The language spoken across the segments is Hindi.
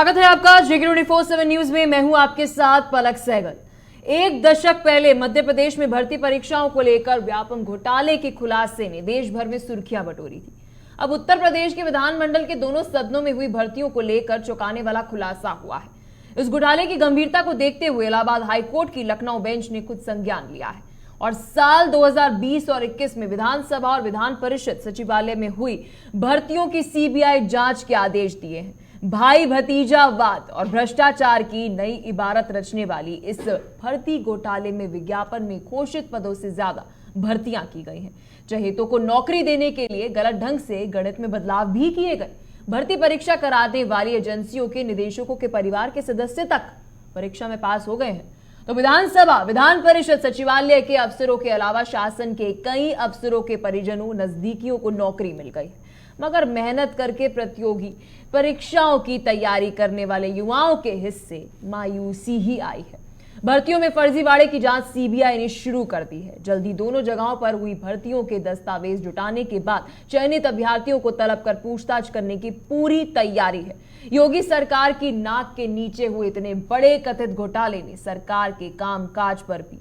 स्वागत है आपका जेके 24/7 न्यूज में। मैं हूं आपके साथ पलक सहगल। एक दशक पहले मध्य प्रदेश में भर्ती परीक्षाओं को लेकर व्यापक घोटाले के खुलासे ने देश भर में सुर्खियां बटोरी थी। अब उत्तर प्रदेश के विधानमंडल के दोनों सदनों में हुई भर्तियों को लेकर चौंकाने वाला खुलासा हुआ है। इस घोटाले की गंभीरता को देखते हुए इलाहाबाद हाईकोर्ट की लखनऊ बेंच ने खुद संज्ञान लिया है और साल 2020 और 21 में विधानसभा और विधान परिषद सचिवालय में हुई भर्तियों की सीबीआई जांच के आदेश दिए हैं। भाई भतीजावाद और भ्रष्टाचार की नई इबारत रचने वाली इस भर्ती घोटाले में विज्ञापन में घोषित पदों से ज्यादा भर्तियां की गई हैं। चहेतों को नौकरी देने के लिए गलत ढंग से गणित में बदलाव भी किए गए। भर्ती परीक्षा कराने वाली एजेंसियों के निदेशकों के परिवार के सदस्य तक परीक्षा में पास हो गए हैं। तो विधानसभा विधान परिषद सचिवालय के अफसरों के अलावा शासन के कई अफसरों के परिजनों नजदीकियों को नौकरी मिल गई, मगर मेहनत करके प्रतियोगी परीक्षाओं की तैयारी करने वाले युवाओं के हिस्से मायूसी ही आई है। भर्तियों में फर्जीवाड़े की जांच सीबीआई ने शुरू कर दी है। जल्दी दोनों जगहों पर हुई भर्तियों के दस्तावेज जुटाने के बाद चयनित अभ्यर्थियों को तलब कर पूछताछ करने की पूरी तैयारी है। योगी सरकार की नाक के नीचे हुए इतने बड़े कथित घोटाले ने सरकार के कामकाज पर भी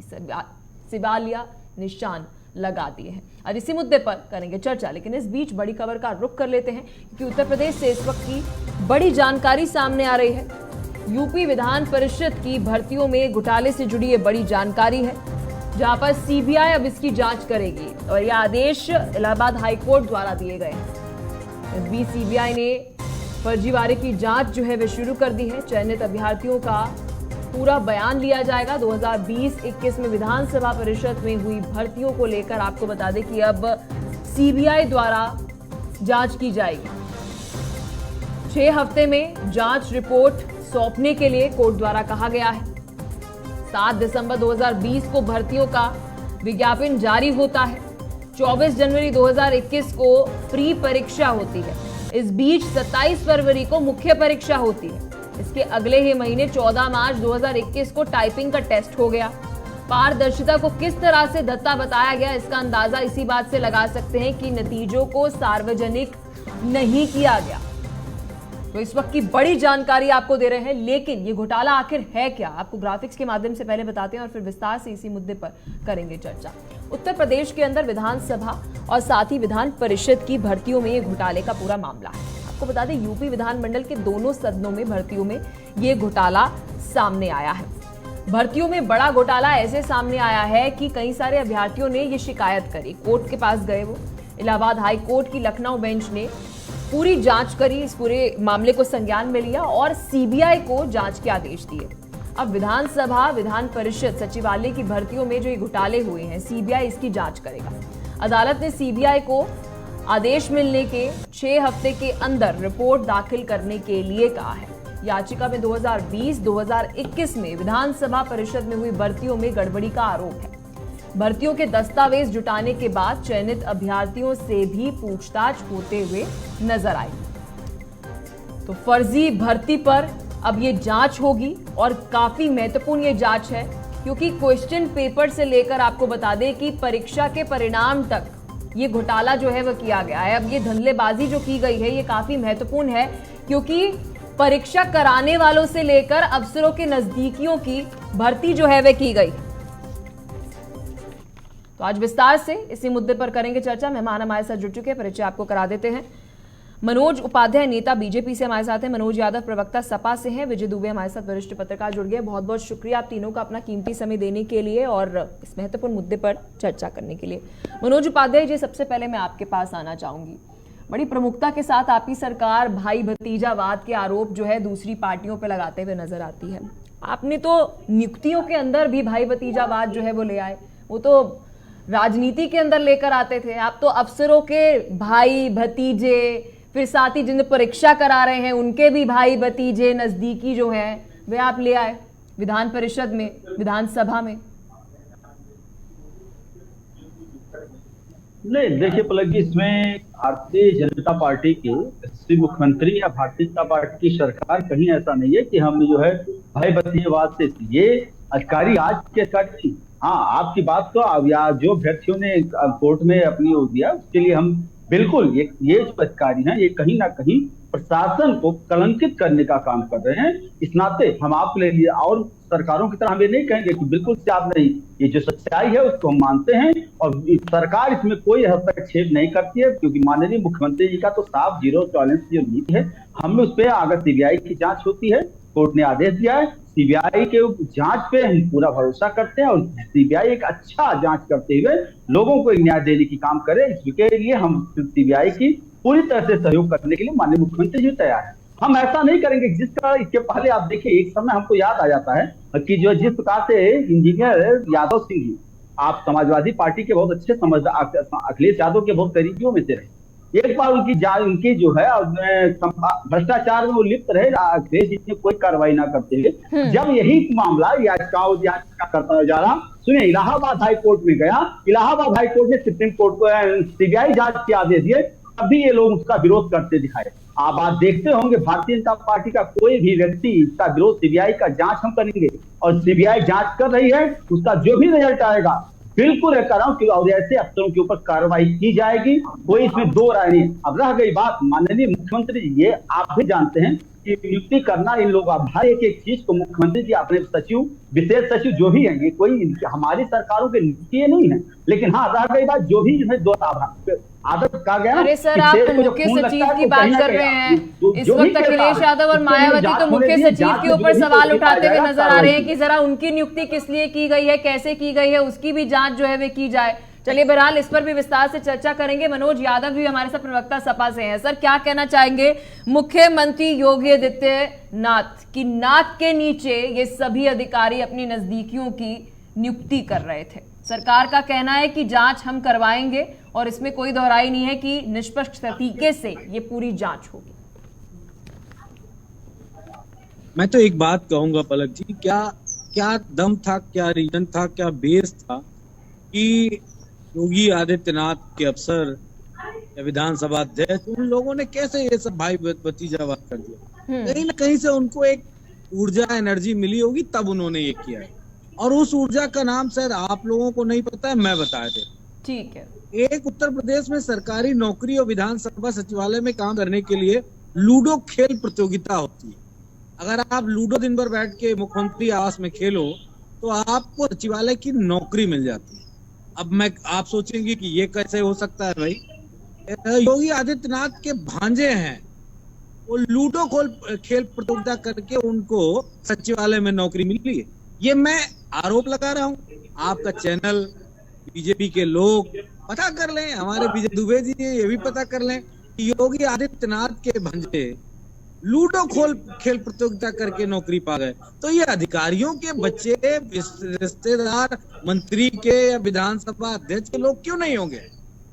सवालिया निशान लगा दिए हैं। आज इसी मुद्दे पर करेंगे चर्चा, लेकिन इस बीच बड़ी खबर का रुख कर लेते हैं क्योंकि उत्तर प्रदेश से इस वक्त की बड़ी जानकारी सामने आ रही है। यूपी विधान परिषद की भर्तियों में घोटाले से जुड़ी ये बड़ी जानकारी है, जहां पर सीबीआई अब इसकी जांच करेगी और यह आदेश इलाहाबाद हाईकोर्ट द्वारा दिए गए हैं। इस बीच सीबीआई ने फर्जीवाड़े की जांच जो है वह शुरू कर दी है। चयनित अभ्यर्थियों का पूरा बयान लिया जाएगा। 2020-21 में विधानसभा परिषद में हुई भर्तियों को लेकर आपको बता दें कि अब सीबीआई द्वारा जांच की जाएगी। 6 हफ्ते में जांच रिपोर्ट सौंपने के लिए कोर्ट द्वारा कहा गया है। 7 दिसंबर 2020 को भर्तियों का विज्ञापन जारी होता है। 24 जनवरी 2021 को प्री परीक्षा होती है। इस बीच 27 फरवरी को मुख्य परीक्षा होती है। इसके अगले ही महीने 14 मार्च 2021 को टाइपिंग का टेस्ट हो गया। पारदर्शिता को किस तरह से धत्ता बताया गया, इसका अंदाजा इसी बात से लगा सकते हैं कि नतीजों को सार्वजनिक नहीं किया गया। तो इस वक्त की बड़ी जानकारी आपको दे रहे हैं, लेकिन ये घोटाला आखिर है क्या, आपको ग्राफिक्स के माध्यम से पहले बताते हैं और फिर विस्तार से इसी मुद्दे पर करेंगे चर्चा। उत्तर प्रदेश के अंदर विधानसभा और साथ ही विधान परिषद की भर्तियों में ये घोटाले का पूरा मामला है। आपको बता दें यूपी विधानमंडल के दोनों सदनों में भर्तियों में ये घोटाला सामने आया है। भर्तियों में बड़ा घोटाला ऐसे सामने आया है कि कई सारे अभ्यर्थियों ने ये शिकायत करी, कोर्ट के पास गए। वो इलाहाबाद हाई कोर्ट की लखनऊ बेंच ने पूरी जांच करी, इस पूरे मामले को संज्ञान में लिया और सीबीआई को जांच के आदेश दिए। अब विधानसभा विधान परिषद सचिवालय की भर्तियों में जो ये घोटाले हुए हैं, सीबीआई इसकी जांच करेगा। अदालत ने सीबीआई को आदेश मिलने के 6 हफ्ते के अंदर रिपोर्ट दाखिल करने के लिए कहा है। याचिका में 2020-2021 में विधानसभा परिषद में हुई भर्तियों में गड़बड़ी का आरोप है। भर्तियों के दस्तावेज जुटाने के बाद चयनित अभ्यर्थियों से भी पूछताछ होते हुए नजर आई। तो फर्जी भर्ती पर अब ये जांच होगी और काफी महत्वपूर्ण ये जांच है, क्योंकि क्वेश्चन पेपर से लेकर आपको बता दें कि परीक्षा के परिणाम तक ये घोटाला जो है वह किया गया है। अब ये धंधलेबाजी जो की गई है ये काफी महत्वपूर्ण है, क्योंकि परीक्षा कराने वालों से लेकर अफसरों के नजदीकियों की भर्ती जो है वह की गई। तो आज विस्तार से इसी मुद्दे पर करेंगे चर्चा। मेहमान हमारे साथ जुड़ चुके हैं, परिचय आपको करा देते हैं। मनोज उपाध्याय नेता बीजेपी से हमारे साथ हैं, मनोज यादव प्रवक्ता सपा से हैं, विजय दुबे हमारे साथ वरिष्ठ पत्रकार जुड़ गए। बहुत बहुत शुक्रिया आप तीनों का अपना कीमती समय देने के लिए और इस महत्वपूर्ण मुद्दे पर चर्चा करने के लिए। मनोज उपाध्याय जी, सबसे पहले मैं आपके पास आना चाहूंगी। बड़ी प्रमुखता के साथ आपकी सरकार भाई भतीजावाद के आरोप जो है दूसरी पार्टियों पर लगाते हुए नजर आती है। आपने तो नियुक्तियों के अंदर भी भाई भतीजावाद जो है वो ले आए, वो तो राजनीति के अंदर लेकर आते थे। आप तो अफसरों के भाई भतीजे, फिर साथ ही जिन परीक्षा करा रहे हैं उनके भी भाई भतीजे नजदीकी जो हैं वे आप ले आए विधान परिषद में, विधानसभा में। नहीं, देखिए पलक जी, इसमें भारतीय जनता पार्टी के श्री मुख्यमंत्री या भारतीय जनता पार्टी की सरकार कहीं ऐसा नहीं है कि हम जो है भाई भतीजेवाद से, ये अधिकारी आज के अधिकारी। हाँ, आपकी बात तो जो अभ्यर्थियों ने कोर्ट में अपनी वो दिया उसके लिए हम बिल्कुल ये जो अधिकारी हैं ये कहीं ना कहीं प्रशासन को कलंकित करने का काम कर रहे हैं। इस नाते हम आपके लिए और सरकारों की तरह हम ये नहीं कहेंगे कि बिल्कुल से आप नहीं, ये जो सच्चाई है उसको हम मानते हैं और सरकार इसमें कोई हस्तक्षेप नहीं करती है, क्योंकि माननीय मुख्यमंत्री जी का तो साफ जीरो टॉलरेंस की जो नीति है, हम उस पर अगर सीबीआई की जांच होती है, कोर्ट ने आदेश दिया है, सीबीआई के जांच पे हम पूरा भरोसा करते हैं और सीबीआई एक अच्छा जांच करते हुए लोगों को न्याय देने की काम करे, इसके लिए हम सीबीआई की पूरी तरह से सहयोग करने के लिए माननीय मुख्यमंत्री जी तैयार है। हम ऐसा नहीं करेंगे जिसका इसके पहले आप देखिए एक समय हमको याद आ जाता है कि जो जिस प्रकार से इंजीनियर यादव सिंह जी, आप समाजवादी पार्टी के बहुत अच्छे समझदार, अखिलेश यादव के बहुत करीबियों में से रहे। एक बार उनकी जो है भ्रष्टाचार में वो लिप्त रहे, अखिलेश जी ने कोई कार्रवाई ना करते हुए, जब यही मामला याचिका करता जा रहा, सुनिए, इलाहाबाद हाई कोर्ट में गया, इलाहाबाद हाई कोर्ट ने सुप्रीम कोर्ट को सीबीआई जांच के आदेश दिए, तभी ये लोग उसका विरोध करते दिखाए। आप देखते होंगे भारतीय जनता पार्टी का कोई भी व्यक्ति इसका विरोध, सीबीआई का जांच हम करेंगे और सीबीआई जांच कर रही है, उसका जो भी रिजल्ट आएगा बिल्कुल कर रहा हूं कि और ऐसे अफसरों के ऊपर कार्रवाई की जाएगी, कोई इसमें दो राय नहीं। अब रह गई बात, माननीय मुख्यमंत्री जी, ये आप भी जानते हैं कि नियुक्ति करना इन लोग, हर एक चीज को मुख्यमंत्री जी अपने सचिव, विशेष सचिव जो भी है, ये कोई हमारी सरकारों के नियुक्ति नहीं है, लेकिन हाँ रह गई बात जो भी इसमें दो आदत कहा गया। अरे सर, आप मुख्य सचिव की बात कर रहे हैं, इस वक्त अखिलेश यादव और मायावती तो मुख्य सचिव के ऊपर सवाल उठाते हुए नजर आ रहे हैं कि जरा उनकी नियुक्ति किस लिए की गई है, कैसे की गई है, उसकी भी जांच जो है वे की जाए। चलिए बहरहाल इस पर भी विस्तार से चर्चा करेंगे। मनोज यादव भी हमारे साथ प्रवक्ता सपा से हैं। सर, क्या कहना चाहेंगे मुख्यमंत्री योगी आदित्यनाथ की नाक के नीचे ये सभी अधिकारी अपनी नजदीकियों की नियुक्ति कर रहे थे? सरकार का कहना है कि जांच हम करवाएंगे और इसमें कोई दोहराई नहीं है कि निष्पक्ष तरीके से ये पूरी जांच होगी। मैं तो एक बात कहूंगा पलक जी, क्या दम था, क्या रीजन था, क्या बेस था कि योगी आदित्यनाथ के अफसर या विधानसभा अध्यक्ष, उन लोगों ने कैसे ये सब भाई भतीजावाद कर दिया? कहीं ना कहीं से उनको एक ऊर्जा, एनर्जी मिली होगी, तब उन्होंने ये किया है। और उस ऊर्जा का नाम शायद आप लोगों को नहीं पता है, मैं बता दे। ठीक है। एक उत्तर प्रदेश में सरकारी नौकरी और विधानसभा सचिवालय में काम करने के लिए लूडो खेल प्रतियोगिता होती है। अगर आप लूडो दिन भर बैठ के मुख्यमंत्री आवास में खेलो तो आपको सचिवालय की नौकरी मिल जाती है। अब आप सोचेंगे कि ये कैसे हो सकता है भाई? योगी आदित्यनाथ के भांजे हैं, वो लूडो खेल प्रतियोगिता करके उनको सचिवालय में नौकरी मिली है। ये मैं आरोप लगा रहा हूँ, आपका चैनल, बीजेपी के लोग पता कर लें, हमारे विजय दुबे जी ये भी पता कर लें कि योगी आदित्यनाथ के भांजे लूडो खेल प्रतियोगिता करके नौकरी पा गए। तो ये अधिकारियों के बच्चे, रिश्तेदार मंत्री के या विधानसभा अध्यक्ष के लोग क्यों नहीं होंगे?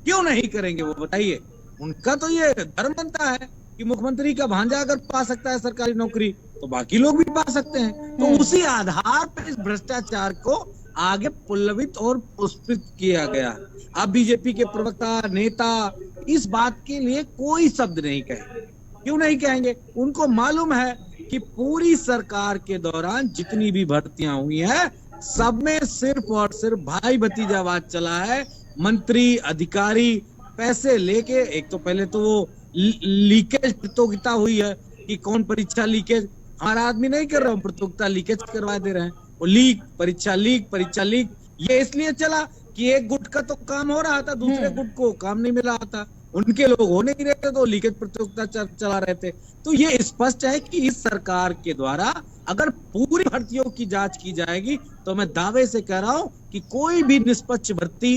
क्यों नहीं करेंगे वो बताइए? उनका तो ये धर्म बनता है कि मुख्यमंत्री का भांजा अगर पा सकता है सरकारी नौकरी तो बाकी लोग भी पा सकते हैं। तो उसी आधार पर इस भ्रष्टाचार को आगे पुल्लवित और पुष्पित किया गया। अब बीजेपी के प्रवक्ता, नेता इस बात के लिए कोई शब्द नहीं कहे। क्यों नहीं कहेंगे? उनको मालूम है कि पूरी सरकार के दौरान जितनी भी भर्तियां हुई हैं, सब में सिर्फ और सिर्फ भाई भतीजावाद चला है। मंत्री, अधिकारी पैसे लेके, एक तो पहले तो वो लीकेज प्रतियोगिता हुई है कि कौन परीक्षा लीकेज, हमारा आदमी नहीं कर रहा हूँ, प्रतियोगिता लीकेज करवा दे रहे हैं। वो लीक, परीक्षा लीक, ये इसलिए चला कि एक गुट का तो काम हो रहा था, दूसरे गुट को काम नहीं मिल रहा था, उनके लोग हो नहीं रहे थे तो लीकेज प्रतियोगिता चला रहे थे। तो ये स्पष्ट है कि इस सरकार के द्वारा अगर पूरी भर्तियों की जांच की जाएगी तो मैं दावे से कह रहा हूं कि कोई भी निष्पक्ष भर्ती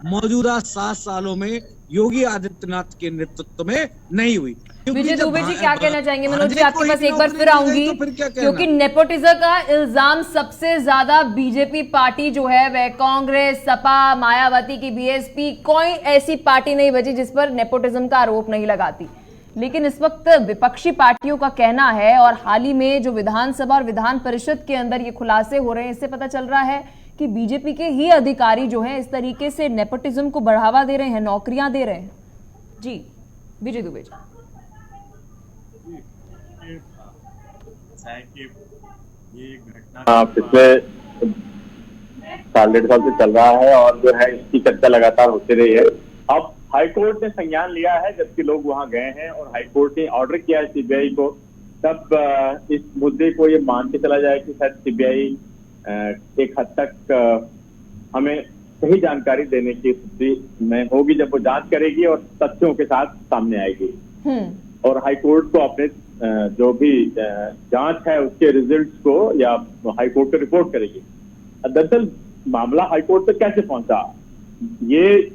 मौजूदा 7 सालों में योगी आदित्यनाथ के नेतृत्व में नहीं हुई। विजय दुबे जी क्या कहना चाहेंगे? मनोज जी आपके पास एक बार फिर आऊंगी, क्योंकि नेपोटिज्म का इल्जाम सबसे ज्यादा बीजेपी पार्टी जो है वह कांग्रेस, सपा, मायावती की बीएसपी, कोई ऐसी पार्टी नहीं बची जिस पर नेपोटिज्म का आरोप नहीं लगाती। लेकिन इस वक्त विपक्षी पार्टियों का कहना है, और हाल ही में जो विधानसभा और विधान परिषद के अंदर ये खुलासे हो रहे हैं, इससे पता चल रहा है कि बीजेपी के ही अधिकारी जो हैं इस तरीके से नेपोटिज्म को बढ़ावा दे रहे हैं, नौकरियां दे रहे हैं। जी विजय दुबे जी। पिछले 1.5 साल से चल रहा है और जो है इसकी चर्चा लगातार होती रही है। अब हाईकोर्ट ने संज्ञान लिया है, जबकि लोग वहां गए हैं और हाईकोर्ट ने ऑर्डर किया है सीबीआई को, तब इस मुद्दे को ये मान के चला जाए कि शायद सीबीआई एक हद तक हमें सही जानकारी देने की स्थिति में होगी जब वो जांच करेगी और तथ्यों के साथ सामने आएगी और हाईकोर्ट को अपने जो भी जांच है उसके रिजल्ट्स को या हाईकोर्ट को रिपोर्ट करेगी। दरअसल मामला हाईकोर्ट तक कैसे पहुंचा, ये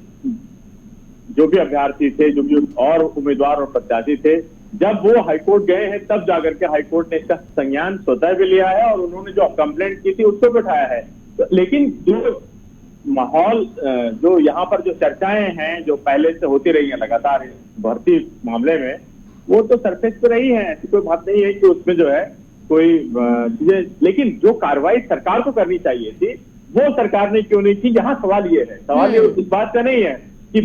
जो भी अभ्यर्थी थे, जो भी और उम्मीदवार और प्रत्याशी थे, जब वो हाईकोर्ट गए हैं तब जाकर के हाईकोर्ट ने इसका संज्ञान स्वतः भी लिया है और उन्होंने जो कंप्लेंट की थी उसको भी उठाया है। लेकिन जो माहौल, जो यहाँ पर जो चर्चाएं हैं जो पहले से होती रही हैं लगातार भर्ती मामले में, वो तो सरफेस पे रही है, ऐसी कोई बात नहीं है कि उसमें जो है कोई चीजें, लेकिन जो कार्रवाई सरकार को करनी चाहिए थी वो सरकार ने क्यों नहीं की। यहाँ सवाल ये है, सवाल ये इस बात का नहीं है कि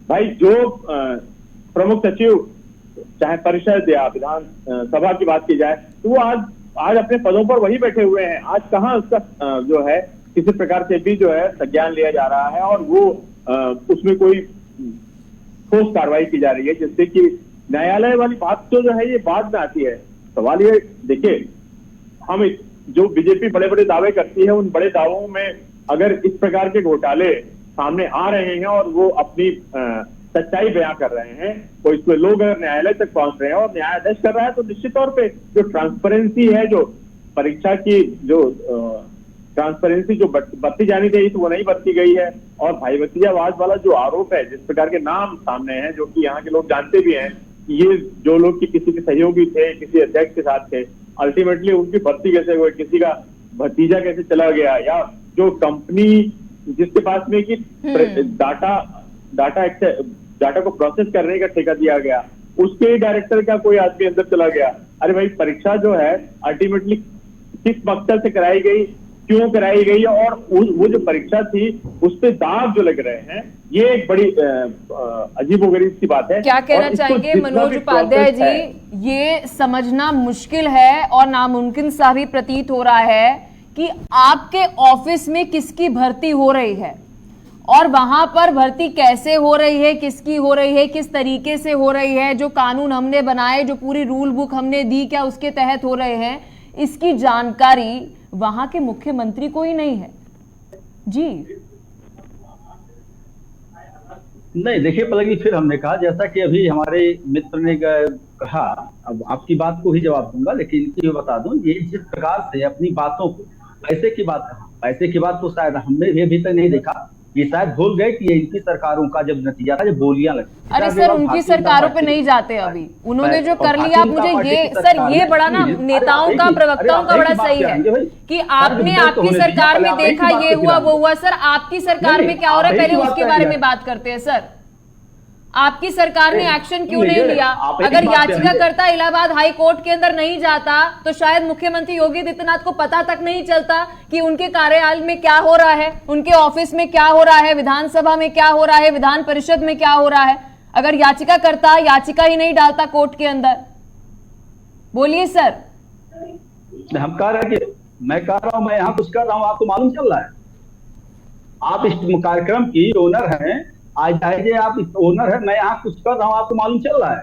भाई जो प्रमुख सचिव चाहे परिषद या विधान सभा की बात की जाए तो वो आज अपने पदों पर वही बैठे हुए हैं। आज कहाँ उसका जो है किसी प्रकार से भी जो है संज्ञान लिया जा रहा है और वो उसमें कोई ठोस कार्रवाई की जा रही है, जिससे कि न्यायालय वाली बात तो जो है ये बाद में आती है। सवाल ये देखिए, हम जो बीजेपी बड़े बड़े दावे करती है उन बड़े दावों में अगर इस प्रकार के घोटाले सामने आ रहे हैं और वो अपनी सच्चाई बयां कर रहे हैं, तो इसमें लोग अगर न्यायालय तक पहुंच रहे हैं और न्यायाधीश कर रहा है, तो निश्चित तौर पे जो ट्रांसपेरेंसी है, जो परीक्षा की जो ट्रांसपेरेंसी जो बरती जानी चाहिए तो वो नहीं बरती गई है। और भाई भतीजावाद वाला जो आरोप है, जिस प्रकार के नाम सामने हैं, जो कि यहाँ के लोग जानते भी हैं, ये जो लोग कि किसी के सहयोगी थे, किसी अध्यक्ष के साथ थे, अल्टीमेटली उनकी भर्ती कैसे हुई, किसी का भतीजा कैसे चला गया, या जो कंपनी जिसके पास में कि डाटा को प्रोसेस करने का ठेका दिया गया, उसके डायरेक्टर का कोई आदमी अंदर चला गया। अरे भाई, परीक्षा जो है अल्टीमेटली किस मकसद से कराई गई, क्यों कराई गई, और वो जो परीक्षा थी उस पे दाग जो लग रहे हैं, ये एक बड़ी अजीबोगरीब सी बात है। क्या कहना चाहेंगे मनोज उपाध्याय जी? ये समझना मुश्किल है और नामुमकिन सा भी प्रतीत हो रहा है कि आपके ऑफिस में किसकी भर्ती हो रही है और वहां पर भर्ती कैसे हो रही है, किसकी हो रही है, किस तरीके से हो रही है, जो कानून हमने बनाए, जो पूरी रूल बुक हमने दी, क्या उसके तहत हो रहे हैं, इसकी जानकारी वहां के मुख्यमंत्री को ही नहीं है जी। नहीं, देखिए पलक जी, फिर हमने कहा, जैसा कि अभी हमारे मित्र ने कहा, अब आपकी बात को ही जवाब दूंगा, लेकिन ये बता दूं, ये जिस प्रकार से अपनी बातों को पैसे की बात तो शायद हमने भी अभी तक नहीं देखा। ये शायद भूल गए कि ये इनकी सरकारों का जब नतीजा था, जब बोलियां लगी। अरे सर, उनकी सरकारों पे नहीं जाते अभी, उन्होंने जो कर लिया। आप मुझे ये बड़ा ना नेताओं का, प्रवक्ताओं का बड़ा सही है कि आपने आपकी सरकार में देखा ये हुआ वो हुआ। सर, आपकी सरकार में क्या हो रहा है, पहले उसके बारे में बात करते हैं। सर, आपकी सरकार ने एक्शन क्यों नहीं लिया? अगर याचिकाकर्ता इलाहाबाद हाई कोर्ट के अंदर नहीं जाता तो शायद मुख्यमंत्री योगी आदित्यनाथ को पता तक नहीं चलता कि उनके कार्यालय में क्या हो रहा है, उनके ऑफिस में क्या हो रहा है, विधानसभा में क्या हो रहा है, विधान परिषद में क्या हो रहा है, अगर याचिकाकर्ता याचिका ही नहीं डालता कोर्ट के अंदर। बोलिए सर। हम कह रहे हैं कि मैं कह रहा हूं, मैं यहाँ कुछ कर रहा हूँ, आपको मालूम चल रहा है? आप इस कार्यक्रम की ओनर हैं, आज आप इस ओनर है, मैं यहाँ कुछ कर रहा हूँ, आपको मालूम चल रहा है?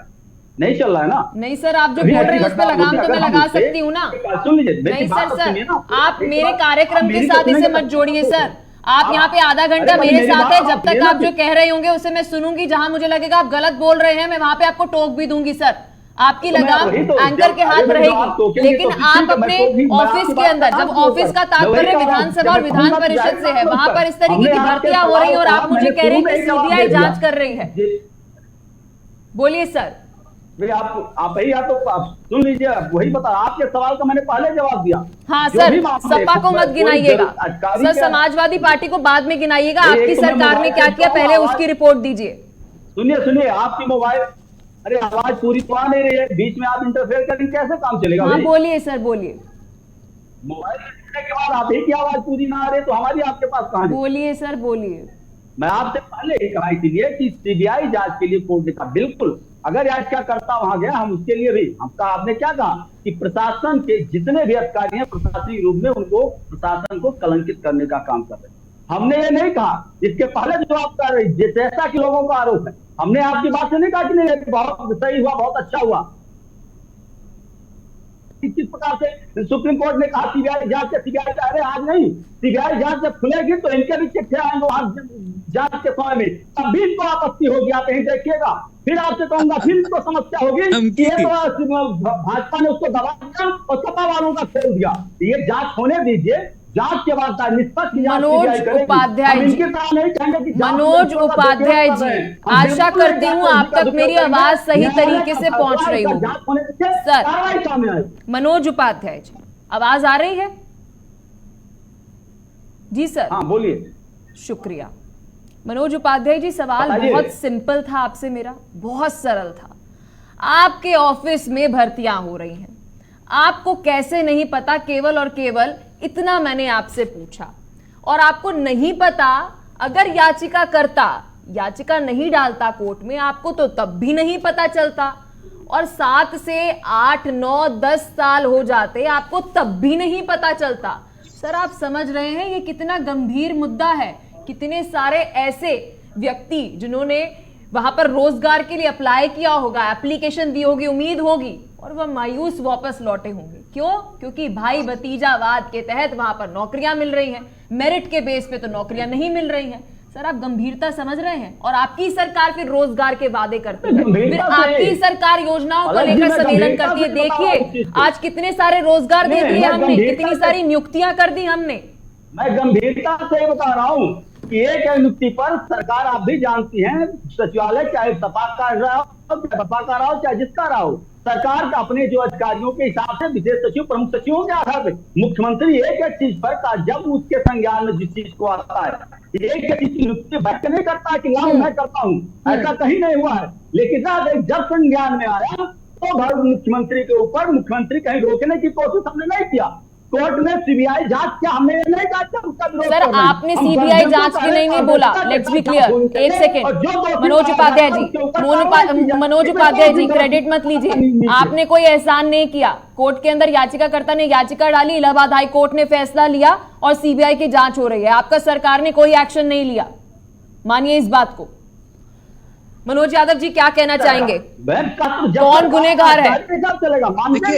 नहीं चल रहा है ना? नहीं सर, आप जो बोल रहे हैं उस पर लगाम तो मैं लगा सकती हूँ ना। सुन लीजिए, नहीं सर, आप मेरे कार्यक्रम के साथ इसे मत जोड़िए सर। आप यहाँ पे आधा घंटा मेरे साथ है, जब तक आप जो कह रहे होंगे उसे मैं सुनूंगी। जहां मुझे लगेगा आप गलत बोल रहे हैं, मैं वहां पे आपको टोक भी दूंगी सर। आपकी लगाम एंकर के हाथ रहेगी, लेकिन आप अपने ऑफिस के अंदर, जब ऑफिस का तात्पर्य विधानसभा और विधान परिषद से है, वहां पर इस तरीके की भर्तियां हो रही है और आप मुझे कह रहे हैं कि सीबीआई जांच कर रही है। बोलिए सर। आप सुन लीजिए, वही बता, आपके सवाल का मैंने पहले जवाब दिया। हाँ सर, सपा को मत गिनाइएगा सर, समाजवादी पार्टी को बाद में गिनाइएगा। आपकी सरकार ने क्या किया पहले उसकी रिपोर्ट दीजिए। सुनिए, आपकी मोबाइल, अरे आवाज पूरी तो आ नहीं रही है, बीच में आप इंटरफेयर करेंगे, कैसे काम चलेगा? हाँ बोलिए सर, बोलिए। मोबाइल के बाद आप ही की आवाज पूरी ना आ रही तो हमारी आपके पास कहां? बोलिए सर, बोलिए। मैं आपसे पहले ही कहा इसलिए कि सीबीआई जांच के लिए कोर्ट ने कहा, बिल्कुल, अगर याचिकाकर्ता वहां गया, हम उसके लिए भी आपने क्या कहा कि प्रशासन के जितने भी अधिकारी हैं प्रशासनिक रूप में, उनको प्रशासन को कलंकित करने का काम कर रहे हैं। हमने ये नहीं कहा, इसके पहले जो आप कर रही जैसा कि लोगों का आरोप है, हमने आपकी बात से नहीं कहा कि नहीं बहुत सही हुआ, बहुत अच्छा हुआ। किस प्रकार से सुप्रीम कोर्ट ने कहा सीबीआई जांच के, सीबीआई अरे आज नहीं, सीबीआई जांच जब खुलेगी तो इनके भी चिट्ठे आएंगे आज जांच के समय में, तब भी इनको आपत्ति होगी, आप यहीं देखिएगा। फिर आपसे कहूंगा, फिर इनको समस्या होगी कि ये तो भाजपा ने उसको दबा दिया और सपा वालों का खेल दिया। ये जांच होने दीजिए, जांच के बाद निष्पक्ष मनोज उपाध्याय जी, मनोज उपाध्याय जी, आशा करती हूँ आप तक मेरी आवाज सही तरीके से पहुंच रही होगी। सर मनोज उपाध्याय जी, आवाज आ रही है? जी सर, हाँ बोलिए। शुक्रिया। मनोज उपाध्याय जी, सवाल बहुत सिंपल था आपसे मेरा, बहुत सरल था। आपके ऑफिस में भर्तियां हो रही हैं, आपको कैसे नहीं पता? केवल और केवल इतना मैंने आपसे पूछा। और आपको नहीं पता, अगर याचिका नहीं डालता कोर्ट में, आपको तो तब भी नहीं पता चलता। और 7 से 8, 9, 10 साल हो जाते, आपको तब भी नहीं पता चलता। सर आप समझ रहे हैं ये कितना गंभीर मुद्दा है? कितने सारे ऐसे व्यक्ति जिन्होंने वहां पर रोजगार के लिए अप्लाई किया होगा, एप्लीकेशन दी होगी, उम्मीद होगी, और वह मायूस वापस लौटे होंगे। क्यों? क्योंकि भाई भतीजावाद के तहत वहां पर नौकरियां मिल रही हैं, मेरिट के बेस पे तो नौकरियां नहीं मिल रही हैं। सर आप गंभीरता समझ रहे हैं? और आपकी सरकार फिर रोजगार के वादे करती है, फिर आपकी सरकार योजनाओं को लेकर सम्मेलन करती है। देखिए आज कितने सारे रोजगार दे दिए हमने, कितनी सारी नियुक्तियां कर दी हमने। मैं गंभीरता से बता रहा हूँ कि एक नियुक्ति पर सरकार, आप भी जानती हैं, सचिवालय चाहे सपा का रहा हो, बसपा का रहा हो, चाहे जिसका रहा हो, सरकार का अपने जो अधिकारियों के हिसाब से विशेष सचिव, प्रमुख सचिवों के आधार पर मुख्यमंत्री एक एक चीज पर जब उसके संज्ञान में जिस चीज को आता है, एक चीज की नियुक्ति व्यक्त नहीं करता कि लाओ मैं करता हूँ, ऐसा कहीं नहीं हुआ है। लेकिन जब संज्ञान में आया तो भर मुख्यमंत्री के ऊपर, मुख्यमंत्री कहीं रोकने की कोशिश हमने नहीं किया। कोर्ट में सीबीआई जांच क्या, हमने नहीं कहा उसका विरोध। सर आपने सीबीआई जांच के नहीं बोला, लेट्स बी क्लियर। एक सेकेंड, मनोज उपाध्याय जी, मनोज उपाध्याय जी क्रेडिट मत लीजिए, आपने कोई एहसान नहीं किया। कोर्ट के अंदर याचिकाकर्ता ने याचिका डाली, इलाहाबाद हाई कोर्ट ने फैसला लिया और सीबीआई की जांच हो रही है। आपका सरकार ने कोई एक्शन नहीं लिया, मानिए इस बात को। मनोज यादव जी क्या कहना चाहेंगे? कौन गुनहगार है?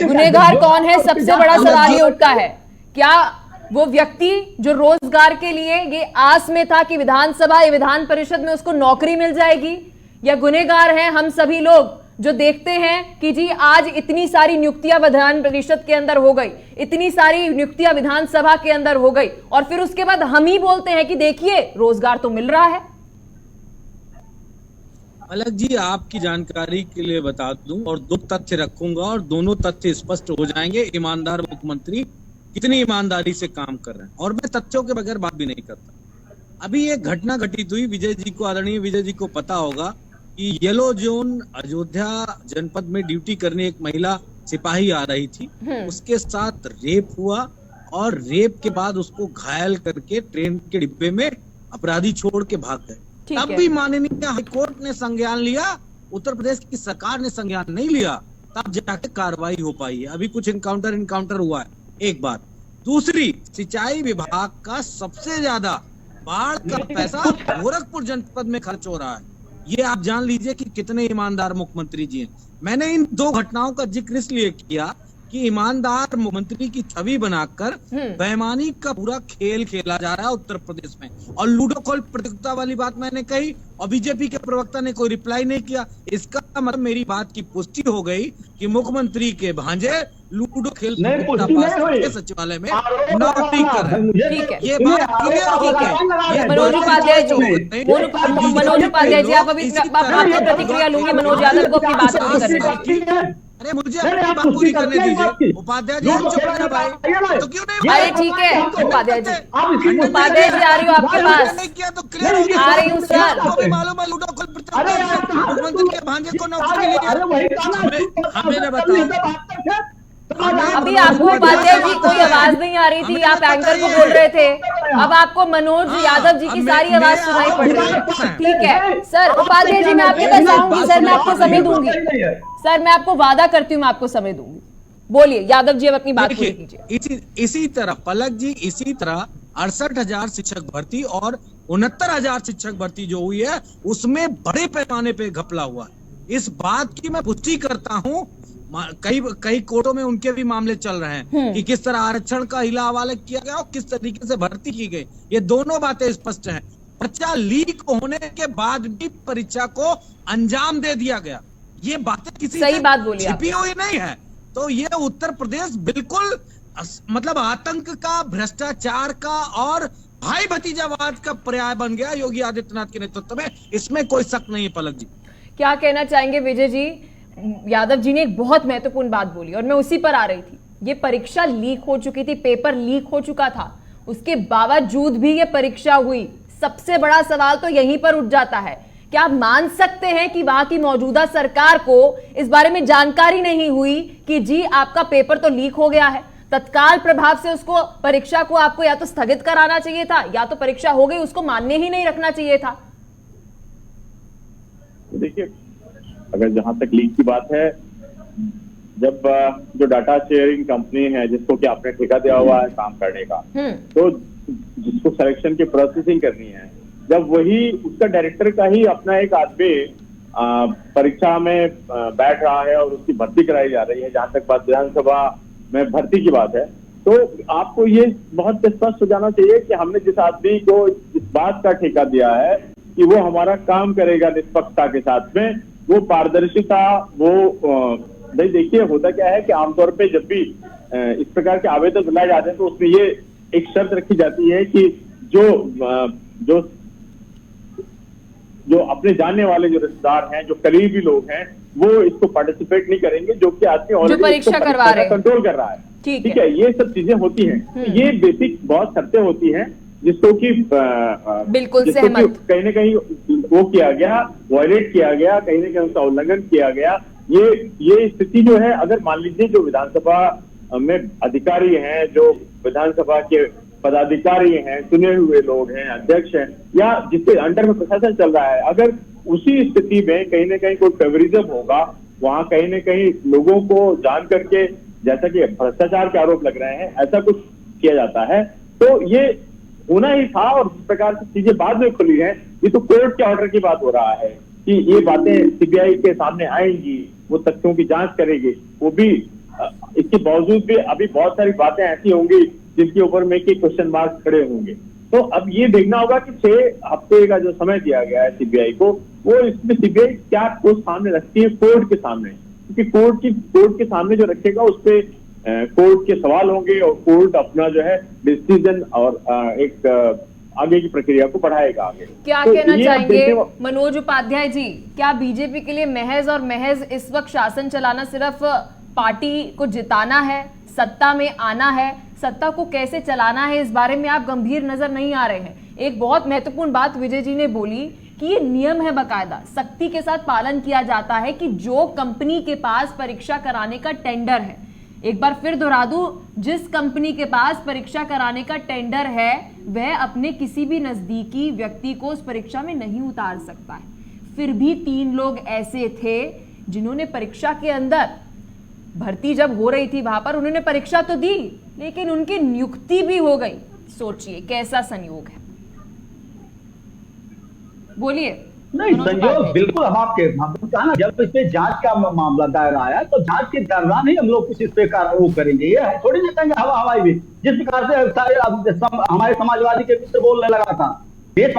गुनहगार कौन है? सबसे बड़ा सवाल ये उठता है, क्या वो व्यक्ति जो रोजगार के लिए ये आस में था कि विधानसभा या विधान परिषद में उसको नौकरी मिल जाएगी, या गुनहगार हैं हम सभी लोग जो देखते हैं कि जी आज इतनी सारी नियुक्तियां विधान परिषद के अंदर हो गई, इतनी सारी नियुक्तियां विधानसभा के अंदर हो गई, और फिर उसके बाद हम ही बोलते हैं कि देखिए रोजगार तो मिल रहा है। अलग जी, आपकी जानकारी के लिए बता दूं और 2 तथ्य रखूंगा और दोनों तथ्य स्पष्ट हो जाएंगे ईमानदार मुख्यमंत्री कितनी ईमानदारी से काम कर रहे हैं। और मैं तथ्यों के बगैर बात भी नहीं करता। अभी एक घटना घटित हुई, विजय जी को, आदरणीय विजय जी को पता होगा कि येलो जोन अयोध्या जनपद में ड्यूटी करने एक महिला सिपाही आ रही थी, उसके साथ रेप हुआ और रेप के बाद उसको घायल करके ट्रेन के डिब्बे में अपराधी छोड़ के भाग गए। तब भी माननीय हाईकोर्ट ने संज्ञान लिया, उत्तर प्रदेश की सरकार ने संज्ञान नहीं लिया, तब जाके कार्रवाई हो पाई है। अभी कुछ इनकाउंटर हुआ है, एक बात। दूसरी, सिंचाई विभाग का सबसे ज्यादा बाढ़ का पैसा गोरखपुर जनपद में खर्च हो रहा है। ये आप जान लीजिए कि कितने ईमानदार मुख्यमंत्री जी हैं। मैंने इन 2 घटनाओं का जिक्र इसलिए किया कि ईमानदार मुख्यमंत्री की छवि बनाकर बेईमानी का पूरा खेल खेला जा रहा है उत्तर प्रदेश में। और लूडो खोल प्रतियोगिता वाली बात मैंने कही और बीजेपी के प्रवक्ता ने कोई रिप्लाई नहीं किया। इसका मतलब मेरी बात की पुष्टि हो गई कि मुख्यमंत्री के भांजे लूडो खेल सचिवालय में नौकरी कर रहे हैं। ठीक है, ये बात क्लियर हो गई। मनोज उपाध्याय जी, आप अभी प्रतिक्रिया लूंगी, मनोज यादव को अपनी बात पूरी करनी। अरे मुझे अपनी बात पूरी करने दीजिए। उपाध्याय जी चुप रहे भाई, तो क्यों नहीं? अरे ठीक है उपाध्याय जी, आ रही हूँ आपके पास, नहीं किया तो क्लियर हो गया। आ रही हूँ सर। आपको मालूम है लूडो खोल मुख्यमंत्री के भांजे को नौकरी मिली, हमें बताया। अभी आपको उपाध्याय जी कोई आवाज नहीं आ रही थी, आप एंकर को बोल रहे थे, अब आपको मनोज यादव जी की सारी आवाज सुनाई पड़ रही है। ठीक है सर, उपाध्याय जी मैं आपके पास आऊंगी सर, मैं आपको समय दूंगी सर, मैं आपको वादा करती हूँ मैं आपको समय दूंगी। बोलिए यादव जी, अब अपनी बात पूरी कीजिए। इसी तरह पलक जी, इसी तरह 68,000 शिक्षक भर्ती और 69,000 शिक्षक भर्ती जो हुई है उसमें बड़े पैमाने पे घपला हुआ है। इस बात की मैं पुष्टि करता हूं, कई कोर्टों में उनके भी मामले चल रहे हैं कि किस तरह आरक्षण का हिला हवाला किया गया और किस तरीके से भर्ती की गई। ये दोनों बातें स्पष्ट हैं। पर्चा लीक होने के बाद भी परीक्षा को अंजाम दे दिया गया। ये बातें किसी सही बात बोली छिपी हुई नहीं है। तो ये उत्तर प्रदेश बिल्कुल मतलब आतंक का, भ्रष्टाचार का और भाई भतीजावाद का पर्याय बन गया योगी आदित्यनाथ के नेतृत्व में। इसमें कोई शक नहीं है। पलक जी क्या कहना चाहेंगे? विजय जी, यादव जी ने एक बहुत महत्वपूर्ण बात बोली और मैं उसी पर आ रही थी। ये परीक्षा लीक हो चुकी थी, पेपर लीक हो चुका था, उसके बावजूद भी ये परीक्षा हुई। सबसे बड़ा सवाल तो यहीं पर उठ जाता है, क्या आप मान सकते हैं कि वहां की मौजूदा सरकार को इस बारे में जानकारी नहीं हुई कि जी आपका पेपर तो लीक हो गया है? तत्काल प्रभाव से उसको, परीक्षा को आपको या तो स्थगित कराना चाहिए था या तो परीक्षा हो गई उसको मान्य ही नहीं रखना चाहिए था। देखिए, अगर जहां तक लीक की बात है, जब जो डाटा शेयरिंग कंपनी है जिसको कि आपने ठेका दिया हुआ है काम करने का, तो जिसको सिलेक्शन की प्रोसेसिंग करनी है, जब वही उसका डायरेक्टर का ही अपना एक आदमी परीक्षा में बैठ रहा है और उसकी भर्ती कराई जा रही है, जहां तक बात विधानसभा में भर्ती की बात है, तो आपको ये बहुत स्पष्ट हो जाना चाहिए कि हमने जिस आदमी को इस बात का ठेका दिया है कि वो हमारा काम करेगा निष्पक्षता के साथ में, वो पारदर्शिता, वो नहीं। देखिए, होता क्या है कि आमतौर पे जब भी इस प्रकार के आवेदन बुलाए जाते हैं तो उसमें ये एक शर्त रखी जाती है कि जो अपने जानने वाले जो रिश्तेदार हैं, जो करीबी लोग हैं, वो इसको पार्टिसिपेट नहीं करेंगे, जो कि आदमी ऑलरेडी परीक्षा करवा रहे हैं, कंट्रोल कर रहा है। ठीक है, ये सब चीजें होती हैं। ये बेसिक बहुत शर्तें होती हैं जिसको कि बिल्कुल सहमत, कहीं ना कहीं वो किया गया, वायलेट किया गया, कहीं ना कहीं उसका उल्लंघन किया गया। ये स्थिति जो है, अगर मान लीजिए जो विधानसभा में अधिकारी हैं, जो विधानसभा के पदाधिकारी हैं, चुने हुए लोग हैं, अध्यक्ष हैं, या जिसके अंडर में प्रशासन चल रहा है, अगर उसी स्थिति में कहीं ना कहीं कोई फेवरिज्म होगा, वहां कहीं ना कहीं लोगों को जान करके, जैसा कि भ्रष्टाचार के आरोप लग रहे हैं, ऐसा कुछ किया जाता है, तो ये होना ही था। और जिस प्रकार से चीजें बाद में खुली हैं, ये तो कोर्ट के ऑर्डर की बात हो रहा है कि ये बातें सीबीआई के सामने आएंगी, वो तथ्यों की जांच करेगी। वो भी इसके बावजूद भी अभी बहुत सारी बातें ऐसी होंगी जिनके ऊपर में कि क्वेश्चन मार्क खड़े होंगे। तो अब ये देखना होगा कि 6 हफ्ते का जो समय दिया गया है सीबीआई को, वो इसमें सीबीआई क्या कुछ सामने रखती है कोर्ट के सामने, क्योंकि कोर्ट के सामने जो रखेगा उस पर कोर्ट के सवाल होंगे और कोर्ट अपना जो है डिसीजन और एक आगे की प्रक्रिया को बढ़ाएगा आगे। क्या तो कहना चाहेंगे मनोज उपाध्याय जी? क्या बीजेपी के लिए महज और महज इस वक्त शासन चलाना सिर्फ पार्टी को जिताना है, सत्ता में आना है, सत्ता को कैसे चलाना है, इस बारे में आप गंभीर नजर नहीं आ रहे हैं? एक बहुत महत्वपूर्ण बात विजय जी ने बोली कि ये नियम है, बाकायदा सख्ती के साथ पालन किया जाता है कि जो कंपनी के पास परीक्षा कराने का टेंडर है, एक बार फिर दोहरा दूं, जिस कंपनी के पास परीक्षा कराने का टेंडर है वह अपने किसी भी नजदीकी व्यक्ति को उस परीक्षा में नहीं उतार सकता है। फिर भी 3 लोग ऐसे थे जिन्होंने परीक्षा के अंदर, भर्ती जब हो रही थी वहां पर उन्होंने परीक्षा तो दी लेकिन उनकी नियुक्ति भी हो गई। सोचिए कैसा संयोग है। बोलिए। नहीं, संयोग बिल्कुल हम कहा ना, जब इस पे जांच का मामला दायर आया तो जांच के दौरान ही हम लोग कुछ इस पे वो करेंगे। ये थोड़ी नहीं कहेंगे हवा हवाई भी, जिस प्रकार से हमारे समाजवादी के मित्र बोलने लगा था,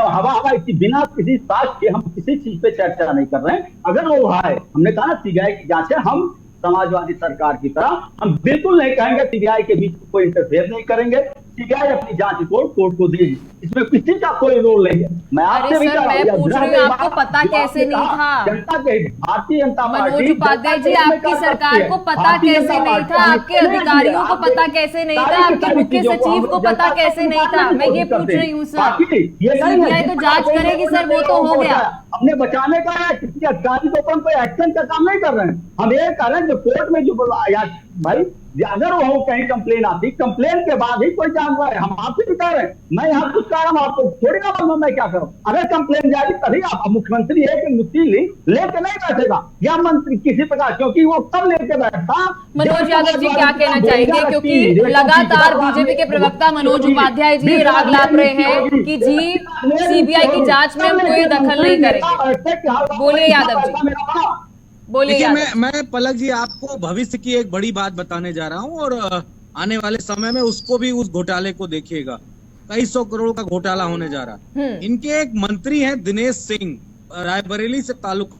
हवा हवाई बिना किसी साक्ष्य के हम किसी चीज पे चर्चा नहीं कर रहे हैं। अगर वो है, हमने कहा ना सीबीआई की जांच है, हम समाजवादी सरकार की तरह हम बिल्कुल नहीं कहेंगे सीबीआई के बीच कोई इंटरफेयर नहीं करेंगे। सीबीआई अपनी जांच रिपोर्ट कोर्ट को देगी, इसमें किसी का कोई रोल नहीं है। मैं आपसे भी मैं पूछ रही हूँ, आपको पता कैसे नहीं था? जनता के भारतीय जनता पार्टी, मनोज उपाध्याय जी, आपकी सरकार को पता कैसे नहीं था? आपके अधिकारियों को पता कैसे नहीं था? आपके मुख्य सचिव को पता कैसे नहीं था? मैं ये पूछ रही हूँ सर। सीबीआई तो जांच करेगी सर, वो तो हो गया। अपने बचाने का है, किसी अधिकारी के ऊपर कोई एक्शन का काम नहीं कर रहे हैं। हम ये कह रहे हैं जो कोर्ट में जो भाई अगर वो कहीं कंप्लेन आती, कंप्लेन के बाद ही कोई जानवर है, हम आपसे भी कह रहे हैं, मैं यहाँ कुछ कह रहा हूँ आपको थोड़ी ना मालूम मैं क्या करूँ। अगर कंप्लेन जाएगी तभी आप, मुख्यमंत्री है कि मुक्ति लेके नहीं बैठेगा या मंत्री किसी प्रकार, क्योंकि वो कब लेके बैठता। मनोज यादव जी क्या कहना चाहेंगे, क्योंकि लगातार बीजेपी के प्रवक्ता मनोज उपाध्याय जी राग लाप रहे हैं कि जी सीबीआई की जांच में हम कोई दखल नहीं करेंगे। बोलिए यादव जी, बोलिए। देखिए मैं पलक जी आपको भविष्य की एक बड़ी बात बताने जा रहा हूं, और आने वाले समय में उसको भी, उस घोटाले को देखिएगा। कई 100 करोड़ का घोटाला होने जा रहा है। इनके एक मंत्री हैं दिनेश सिंह, रायबरेली से ताल्लुक,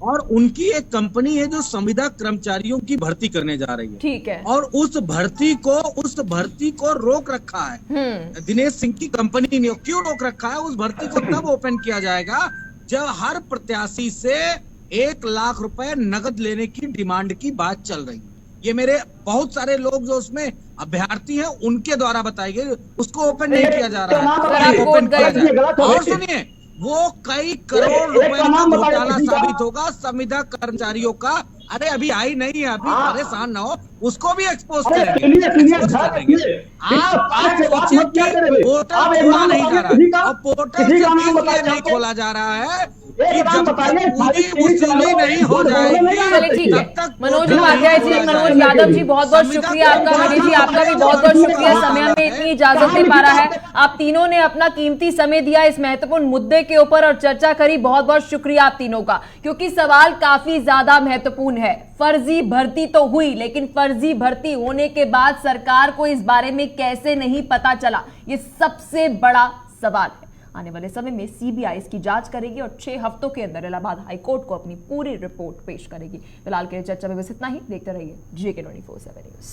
और उनकी एक कंपनी है जो संविदा कर्मचारियों की भर्ती करने जा रही है। ठीक है। और उस भर्ती को रोक रखा है दिनेश सिंह की कंपनी ने। क्यों रोक रखा है? उस भर्ती को तब ओपन किया जाएगा जब हर प्रत्याशी से 1 लाख रुपए नगद लेने की डिमांड की बात चल रही है। ये मेरे बहुत सारे लोग जो उसमें अभ्यर्थी हैं उनके द्वारा बताई गई, उसको ओपन नहीं किया जा रहा है, ओपन किया जाए। और सुनिए, वो कई करोड़ रुपए का घोटाला साबित होगा संविदा कर्मचारियों का। अरे अभी आई नहीं है, अभी परेशान ना हो, उसको भी एक्सपोज करेंगे। आप सोचिए कि पोर्टल खोला नहीं जा रहा, और पोर्टल इसलिए नहीं खोला जा रहा है कि जब तक पूरी वसूली नहीं हो जाएगी। चलिए ठीक है, मनोज उपाध्याय जी, मनोज यादव जी, बहुत बहुत शुक्रिया आपका। मनीष जी आपका भी बहुत बहुत शुक्रिया, समय में इतनी इजाजत दे पा रहा है। आप तीनों ने अपना कीमती समय दिया इस महत्वपूर्ण मुद्दे के ऊपर और चर्चा करी। बहुत बहुत शुक्रिया आप तीनों का, क्योंकि सवाल काफी ज्यादा महत्वपूर्ण है। फर्जी भर्ती तो हुई, लेकिन फर्जी भर्ती होने के बाद सरकार को इस बारे में कैसे नहीं पता चला, ये सबसे बड़ा सवाल है। आने वाले समय में सीबीआई इसकी जांच करेगी और 6 हफ्तों के अंदर इलाहाबाद हाईकोर्ट को अपनी पूरी रिपोर्ट पेश करेगी। फिलहाल के लिए चर्चा में बस इतना ही। देखते रहिए GK24/7 न्यूज।